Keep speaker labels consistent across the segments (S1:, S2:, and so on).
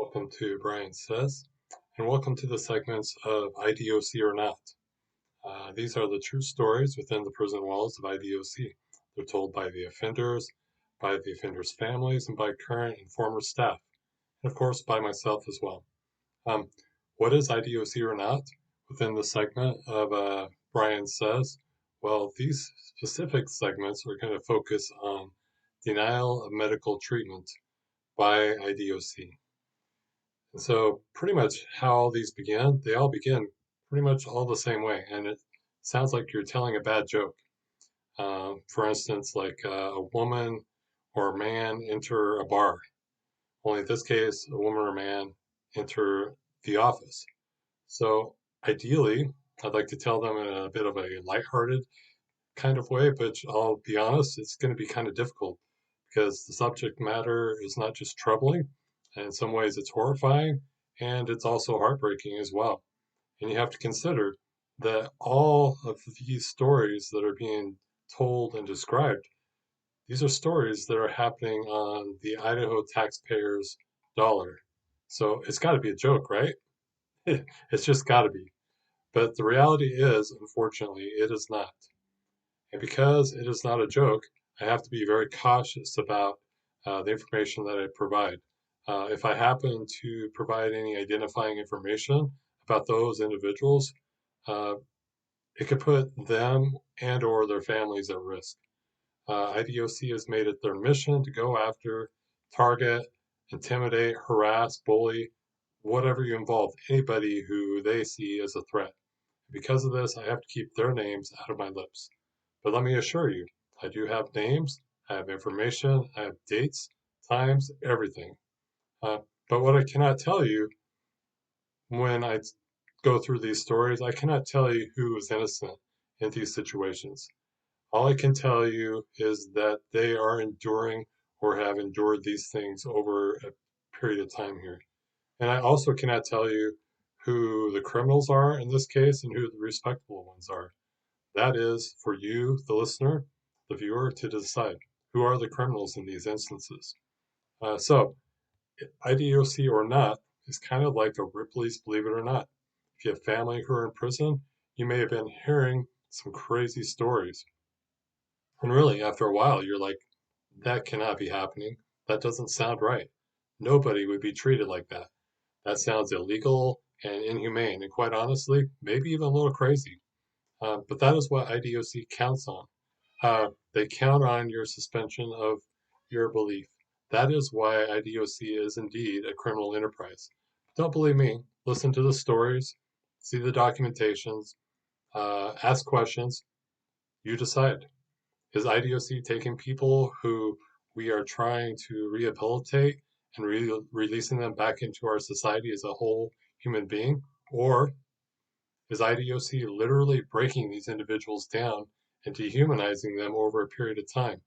S1: Welcome to Brian Says, and welcome to the segments of IDOC or Not. These are the true stories within the prison walls of IDOC. They're told by the offenders' families, and by current and former staff, and of course by myself as well. What is IDOC or Not within the segment of Brian Says? Well, these specific segments are going to focus on denial of medical treatment by IDOC. And so pretty much how these begin, they all begin pretty much all the same way. And it sounds like you're telling a bad joke. For instance, like a woman or a man enter a bar. Only in this case, a woman or man enter the office. So ideally, I'd like to tell them in a bit of a lighthearted kind of way, but I'll be honest, it's going to be kind of difficult because the subject matter is not just troubling, and in some ways it's horrifying, and it's also heartbreaking as well. And you have to consider that all of these stories that are being told and described, these are stories that are happening on the Idaho taxpayers' dollar. So it's got to be a joke, right? It's just got to be. But the reality is, unfortunately, it is not. And because it is not a joke, I have to be very cautious about the information that I provide. If I happen to provide any identifying information about those individuals, uh, it could put them and or their families at risk. IDOC has made it their mission to go after, target, intimidate, harass, bully, whatever you involve, anybody who they see as a threat. Because of this, I have to keep their names out of my lips. But let me assure you, I do have names, I have information, I have dates, times, everything. Uh, but what I cannot tell you when I go through these stories, I cannot tell you who is innocent in these situations. All I can tell you is that they are enduring or have endured these things over a period of time here. And I also cannot tell you who the criminals are in this case and who the respectable ones are. That is for you, the listener, the viewer, to decide who are the criminals in these instances. So, IDOC or not is kind of like a Ripley's Believe It or Not. If you have family who are in prison, you may have been hearing some crazy stories. And really, after a while, you're like, that cannot be happening. That doesn't sound right. Nobody would be treated like that. That sounds illegal and inhumane, and quite honestly, maybe even a little crazy. But that is what IDOC counts on. They count on your suspension of your belief. That is why IDOC is indeed a criminal enterprise. Don't believe me. Listen to the stories, see the documentations, ask questions. You decide. Is IDOC taking people who we are trying to rehabilitate and releasing them back into our society as a whole human being? Or is IDOC literally breaking these individuals down and dehumanizing them over a period of time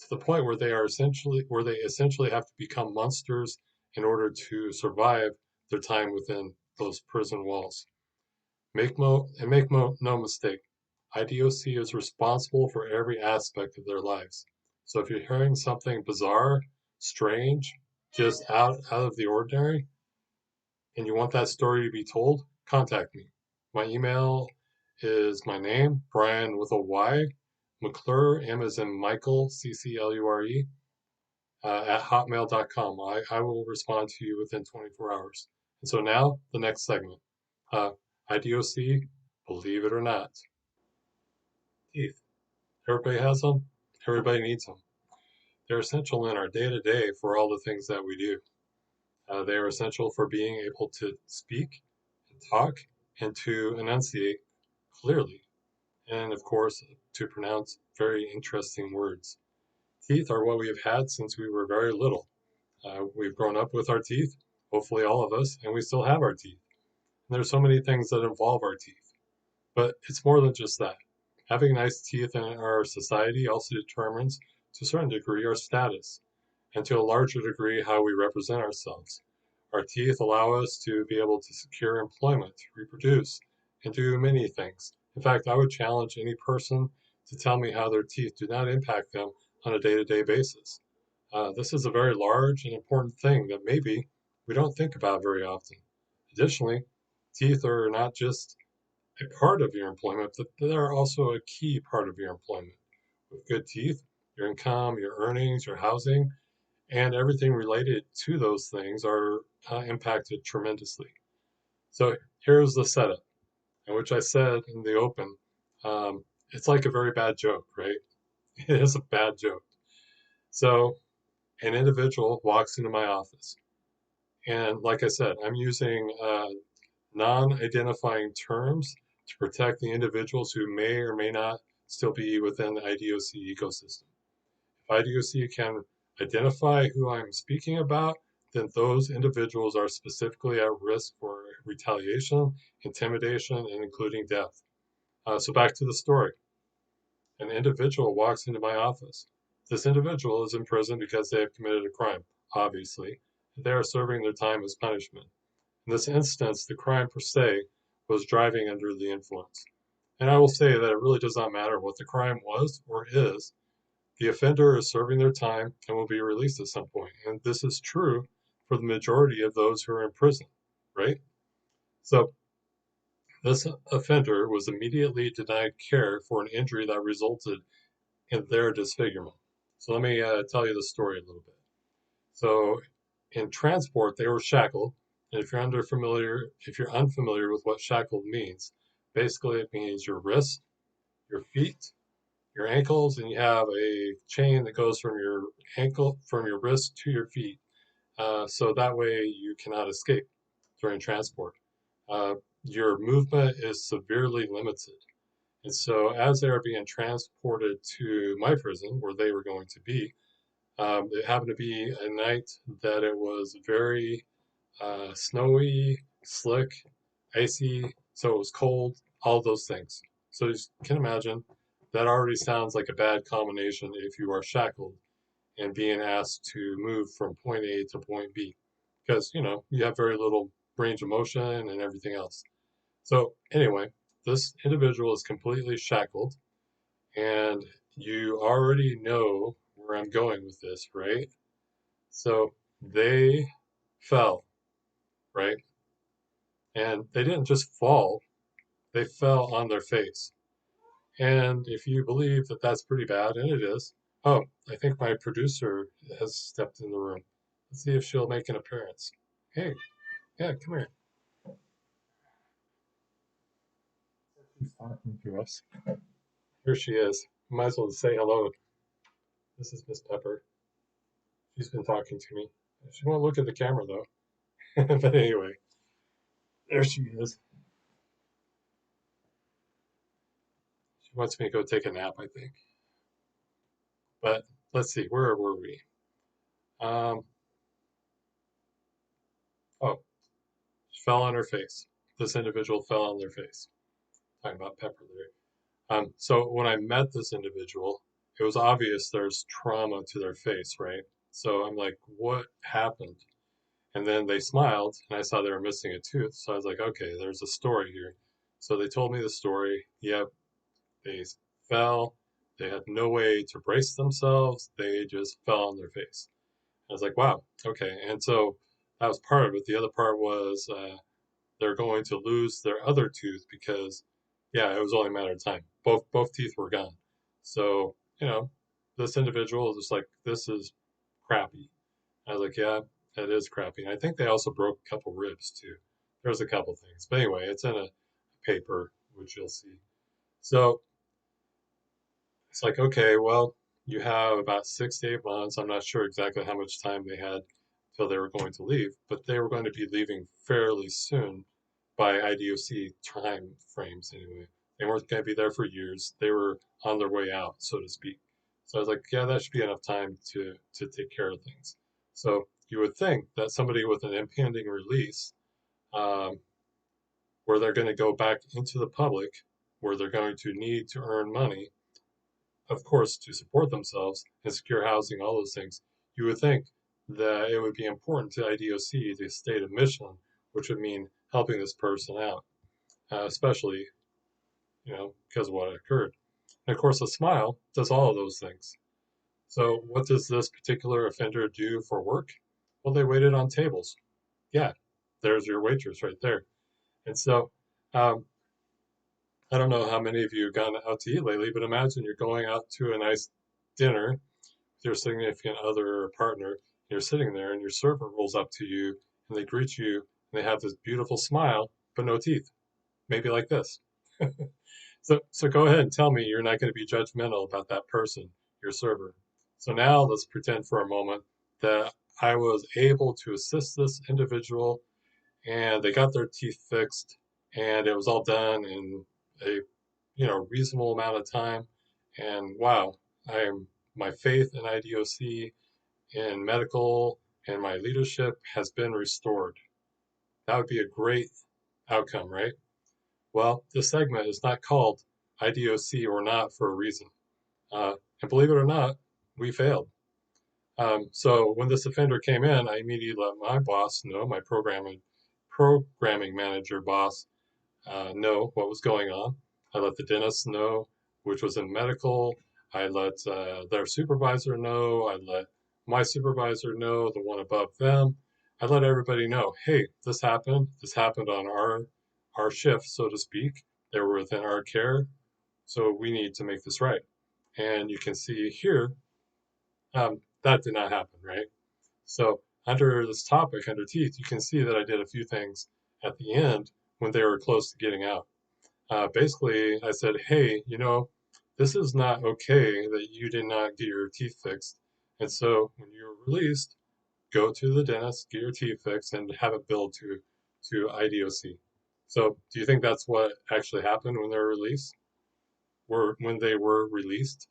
S1: to the point where they essentially have to become monsters in order to survive their time within those prison walls? No mistake, IDOC is responsible for every aspect of their lives. So if you're hearing something bizarre, strange, just out of the ordinary, and you want that story to be told, contact me. My email is my name, Brian with a Y, McClure, M as in Michael, CCLURE, at hotmail.com. I will respond to you within 24 hours. And so now, the next segment. IDOC, believe it or not. Teeth. Everybody has them. Everybody needs them. They're essential in our day to day for all the things that we do. They are essential for being able to speak and talk and to enunciate clearly. And of course, to pronounce very interesting words. Teeth are what we have had since we were very little. We've grown up with our teeth, hopefully all of us, and we still have our teeth. And there's so many things that involve our teeth. But it's more than just that. Having nice teeth in our society also determines, to a certain degree, our status, and to a larger degree, how we represent ourselves. Our teeth allow us to be able to secure employment, reproduce, and do many things. In fact, I would challenge any person to tell me how their teeth do not impact them on a day to day basis. This is a very large and important thing that maybe we don't think about very often. Additionally, teeth are not just a part of your employment, but they're also a key part of your employment. With good teeth, your income, your earnings, your housing, and everything related to those things are impacted tremendously. So here's the setup, in which I said in the open, it's like a very bad joke, right? It is a bad joke. So an individual walks into my office, and like I said, I'm using non-identifying terms to protect the individuals who may or may not still be within the IDOC ecosystem. If IDOC can identify who I'm speaking about, then those individuals are specifically at risk for retaliation, intimidation, and including death. So back to the story. An individual walks into my office. This individual is in prison because they have committed a crime, obviously. They are serving their time as punishment. In this instance, the crime per se was driving under the influence. And I will say that it really does not matter what the crime was or is. The offender is serving their time and will be released at some point. And this is true for the majority of those who are in prison, right? So this offender was immediately denied care for an injury that resulted in their disfigurement. So let me tell you the story a little bit. So in transport, they were shackled. And if you're unfamiliar with what shackled means, basically it means your wrists, your feet, your ankles, and you have a chain that goes from your wrist to your feet. So that way you cannot escape during transport. Uh, your movement is severely limited. And so as they are being transported to my prison, where they were going to be, it happened to be a night that it was very snowy, slick, icy, so it was cold, all those things. So you can imagine that already sounds like a bad combination if you are shackled and being asked to move from point A to point B, because you have very little range of motion and everything else. So anyway, this individual is completely shackled, and you already know where I'm going with this, right? So they fell, right? And they didn't just fall, they fell on their face. And if you believe that that's pretty bad, and it is, oh, I think my producer has stepped in the room. Let's see if she'll make an appearance. Hey, yeah, come here. She's talking to us. Here she is. Might as well say hello. This is Miss Pepper. She's been talking to me. She won't look at the camera though. But anyway, there she is. She wants me to go take a nap, I think. But let's see, where were we? Um, oh, she fell on her face. This individual fell on their face. Talking about Pepper there. So when I met this individual, it was obvious there's trauma to their face, right? So I'm like, what happened? And then they smiled, and I saw they were missing a tooth. So I was like, okay, there's a story here. So they told me the story. Yep, they fell. They had no way to brace themselves. They just fell on their face. I was like, wow, okay. And so that was part of it. The other part was they're going to lose their other tooth because, yeah, it was only a matter of time. Both teeth were gone. So this individual was just like, this is crappy. I was like, yeah, that is crappy. And I think they also broke a couple ribs too. There's a couple things, but anyway, it's in a paper which you'll see. So it's like, okay, well, you have about 6 to 8 months. I'm not sure exactly how much time they had till they were going to leave, but they were going to be leaving fairly soon by IDOC time frames anyway. They weren't going to be there for years. They were on their way out, so to speak. So I was like, yeah, that should be enough time to take care of things. So you would think that somebody with an impending release, um, where they're going to go back into the public, where they're going to need to earn money, of course, to support themselves and secure housing, all those things, you would think that it would be important to IDOC, the state of mission, which would mean helping this person out, especially, because of what occurred. And of course, a smile does all of those things. So, what does this particular offender do for work? Well, they waited on tables. Yeah, there's your waitress right there. And so, um, I don't know how many of you have gone out to eat lately, but imagine you're going out to a nice dinner with your significant other or partner. You're sitting there, and your server rolls up to you, and they greet you, and they have this beautiful smile, but no teeth. Maybe like this. So go ahead and tell me you're not going to be judgmental about that person, your server. So now let's pretend for a moment that I was able to assist this individual and they got their teeth fixed and it was all done in a reasonable amount of time. And wow, I'm my faith in IDOC in medical and my leadership has been restored. That would be a great outcome, right? Well, this segment is not called IDOC or not for a reason. And believe it or not, we failed. So when this offender came in, I immediately let my boss know, my programming manager boss, know what was going on. I let the dentist know, which was in medical. I let their supervisor know. I let my supervisor know, the one above them. I let everybody know, hey, this happened. This happened on our shift, so to speak. They were within our care, so we need to make this right. And you can see here that did not happen, right? So under this topic, under teeth, you can see that I did a few things at the end when they were close to getting out. Basically, I said, hey, this is not okay that you did not get your teeth fixed. And so when you're released, go to the dentist, get your teeth fixed, and have it billed to IDOC. So do you think that's what actually happened when they were released? When they were released?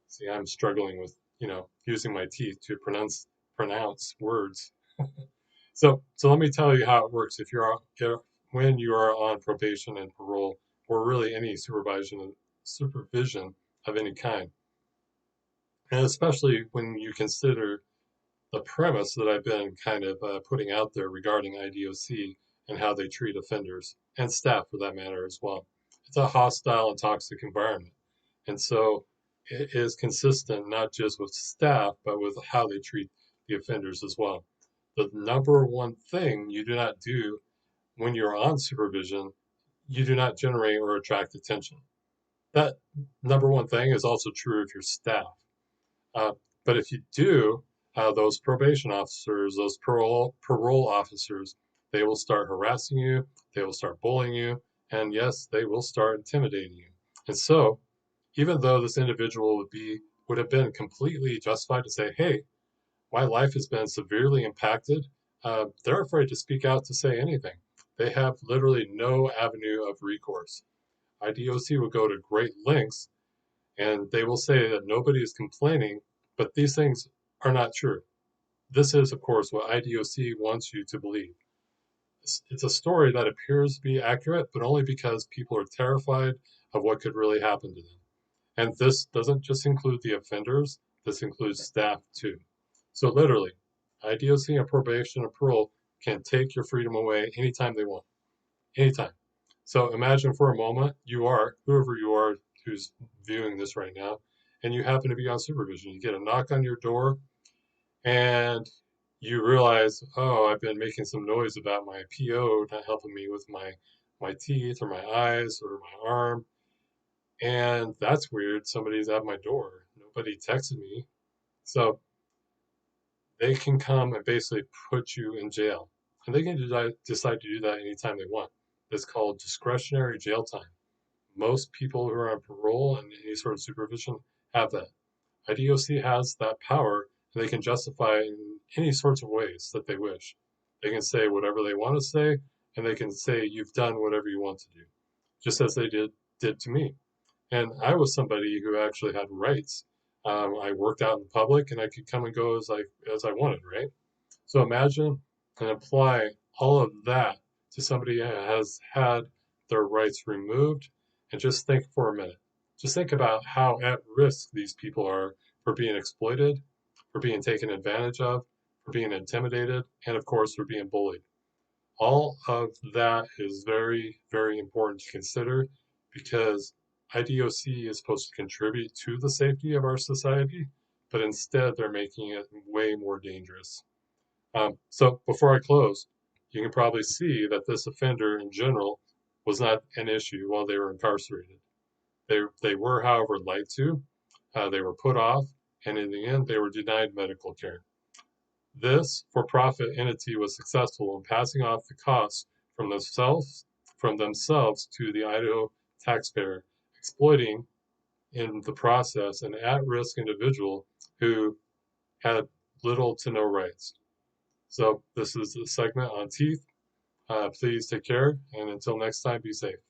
S1: See, I'm struggling with, using my teeth to pronounce words. So let me tell you how it works when you are on probation and parole, or really any supervision of any kind, and especially when you consider the premise that I've been kind of putting out there regarding IDOC and how they treat offenders and staff for that matter as well. It's a hostile and toxic environment. And so it is consistent not just with staff, but with how they treat the offenders as well. The number one thing you do not do when you're on supervision, you do not generate or attract attention. That number one thing is also true of your staff. Uh, but if you do, those probation officers, those parole officers, they will start harassing you, they will start bullying you, and yes, they will start intimidating you. And so, even though this individual would have been completely justified to say, "Hey, my life has been severely impacted," they're afraid to speak out to say anything. They have literally no avenue of recourse. IDOC will go to great lengths and they will say that nobody is complaining, but these things are not true. This is, of course, what IDOC wants you to believe. It's a story that appears to be accurate, but only because people are terrified of what could really happen to them. And this doesn't just include the offenders, this includes staff too. So, literally, IDOC and probation and parole can take your freedom away anytime they want, anytime. So imagine for a moment whoever you are who's viewing this right now, and you happen to be on supervision. You get a knock on your door, and you realize, oh, I've been making some noise about my PO not helping me with my teeth or my eyes or my arm, and that's weird. Somebody's at my door. Nobody texted me, so they can come and basically put you in jail, and they can decide to do that anytime they want. It's called discretionary jail time. Most people who are on parole and any sort of supervision have that. IDOC has that power, and they can justify in any sorts of ways that they wish. They can say whatever they want to say, and they can say you've done whatever you want to do, just as they did to me. And I was somebody who actually had rights. I worked out in public, and I could come and go as I wanted, right? So imagine and apply all of that to somebody who has had their rights removed, and just think for a minute. Just think about how at risk these people are for being exploited, for being taken advantage of, for being intimidated, and of course, for being bullied. All of that is very, very important to consider because IDOC is supposed to contribute to the safety of our society, but instead they're making it way more dangerous. So before I close, you can probably see that this offender in general was not an issue while they were incarcerated. They were, however, lied to, they were put off, and in the end, they were denied medical care. This for-profit entity was successful in passing off the costs from themselves to the Idaho taxpayer, exploiting in the process an at-risk individual who had little to no rights. So this is the segment on teeth. Please take care, and until next time, be safe.